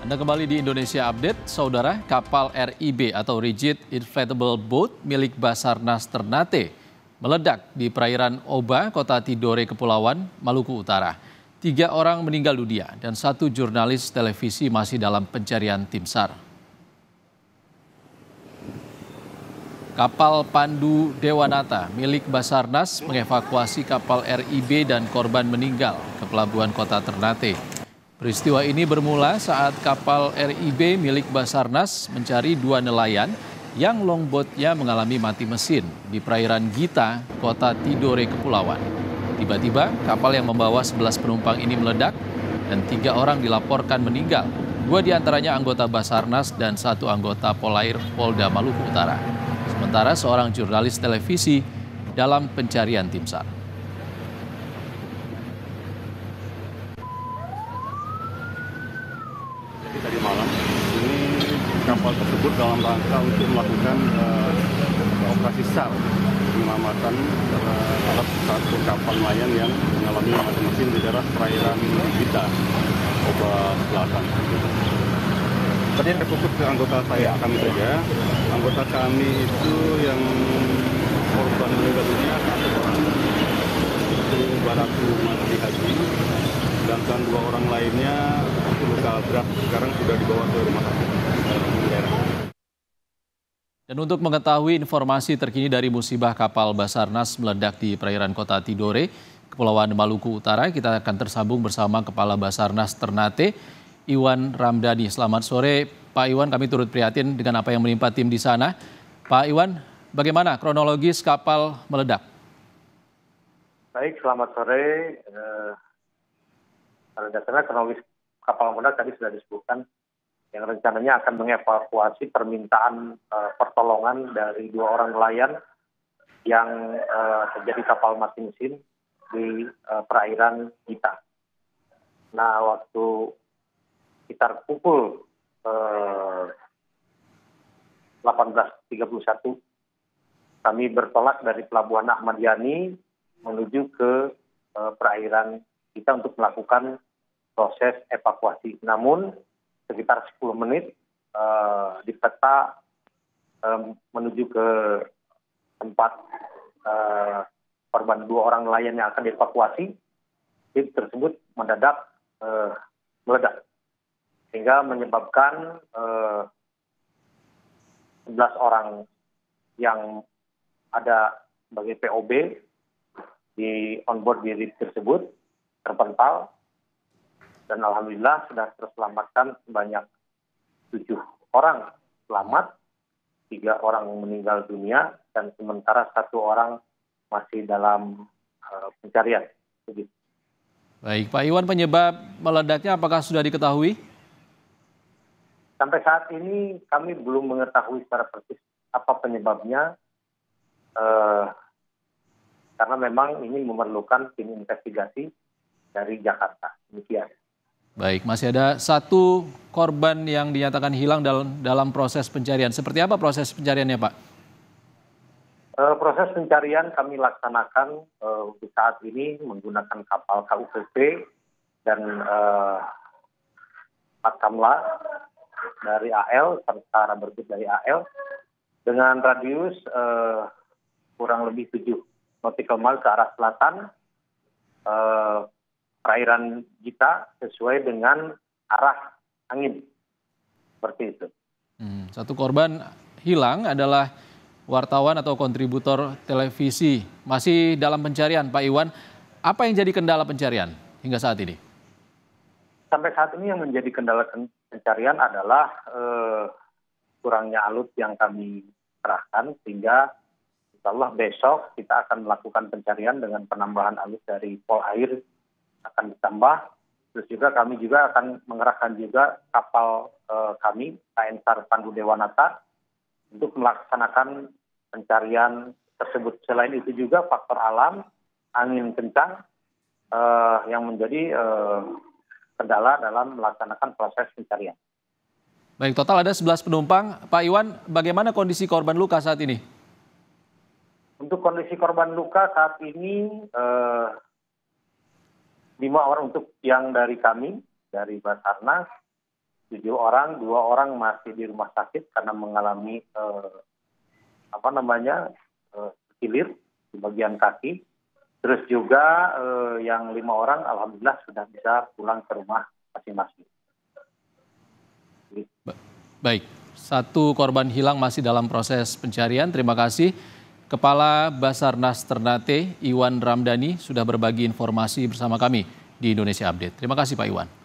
Anda kembali di Indonesia Update, Saudara. Kapal RIB atau Rigid Inflatable Boat milik Basarnas Ternate meledak di perairan Oba, Kota Tidore, Kepulauan Maluku Utara. 3 orang meninggal dunia dan 1 jurnalis televisi masih dalam pencarian tim SAR. Kapal Pandu Dewanata milik Basarnas mengevakuasi kapal RIB dan korban meninggal ke pelabuhan Kota Ternate. Peristiwa ini bermula saat kapal RIB milik Basarnas mencari 2 nelayan yang longboatnya mengalami mati mesin di perairan Gita, Kota Tidore, Kepulauan. Tiba-tiba kapal yang membawa 11 penumpang ini meledak dan 3 orang dilaporkan meninggal. 2 diantaranya anggota Basarnas dan 1 anggota Polair Polda Maluku Utara. Sementara seorang jurnalis televisi dalam pencarian tim SAR. Tadi malam ini kapal tersebut dalam rangka untuk melakukan operasi SAR penyelamatan terhadap 1 kapal nelayan yang mengalami mati mesin di daerah perairan Gita, Oba Selatan. Tadi yang terfokus ke anggota kami saja. Anggota kami itu yang korban meninggal dunia 1 orang, itu Baratu Mati Haji, sedangkan 2 orang lainnya itu luka berat, sekarang sudah dibawa ke rumah sakit daerah. Dan untuk mengetahui informasi terkini dari musibah kapal Basarnas meledak di perairan Kota Tidore, Kepulauan Maluku Utara, kita akan tersambung bersama Kepala Basarnas Ternate, Iwan Ramdhani. Selamat sore, Pak Iwan. Kami turut prihatin dengan apa yang menimpa tim di sana. Pak Iwan, bagaimana kronologis kapal meledak? Baik, selamat sore. Pada dasarnya kronologis kapal meledak tadi sudah disebutkan, yang rencananya akan mengevakuasi permintaan pertolongan dari 2 orang nelayan yang terjadi kapal mati mesin di perairan kita. Nah, waktu sekitar pukul 18.31 kami bertolak dari Pelabuhan Ahmad Yani menuju ke perairan kita untuk melakukan proses evakuasi. Namun sekitar 10 menit di peta menuju ke tempat korban 2 orang nelayan yang akan dievakuasi, tim tersebut mendadak meledak sehingga menyebabkan 11 orang yang ada sebagai POB di onboard di rig tersebut terpental, dan alhamdulillah sudah terselamatkan sebanyak 7 orang selamat, 3 orang meninggal dunia, dan sementara 1 orang masih dalam pencarian. Baik, Pak Iwan, penyebab meledaknya apakah sudah diketahui? Sampai saat ini kami belum mengetahui secara persis apa penyebabnya, karena memang ini memerlukan tim investigasi dari Jakarta. Demikian. Baik, masih ada 1 korban yang dinyatakan hilang dalam proses pencarian. Seperti apa proses pencariannya, Pak? Proses pencarian kami laksanakan untuk saat ini menggunakan kapal KUPP dan Pakamla dari AL serta rubber dari AL dengan radius kurang lebih 7 nautical mile ke arah selatan perairan kita sesuai dengan arah angin. Seperti itu. 1 korban hilang adalah wartawan atau kontributor televisi. Masih dalam pencarian, Pak Iwan. Apa yang jadi kendala pencarian hingga saat ini? Sampai saat ini yang menjadi kendala pencarian adalah kurangnya alut yang kami kerahkan, sehingga insya Allah besok kita akan melakukan pencarian dengan penambahan alut dari Polair akan ditambah. Terus juga kami juga akan mengerahkan juga kapal kami KN SAR Pandu Dewanata untuk melaksanakan pencarian tersebut. Selain itu juga faktor alam, angin kencang yang menjadi kendala dalam melaksanakan proses pencarian. Baik, total ada 11 penumpang. Pak Iwan, bagaimana kondisi korban luka saat ini? Untuk kondisi korban luka saat ini 5 orang untuk yang dari kami, dari Basarnas, 7 orang, 2 orang masih di rumah sakit karena mengalami kilir di bagian kaki. Terus juga yang 5 orang alhamdulillah sudah bisa pulang ke rumah masing-masing. Baik, 1 korban hilang masih dalam proses pencarian. Terima kasih Kepala Basarnas Ternate Iwan Ramdhani sudah berbagi informasi bersama kami di Indonesia Update. Terima kasih Pak Iwan.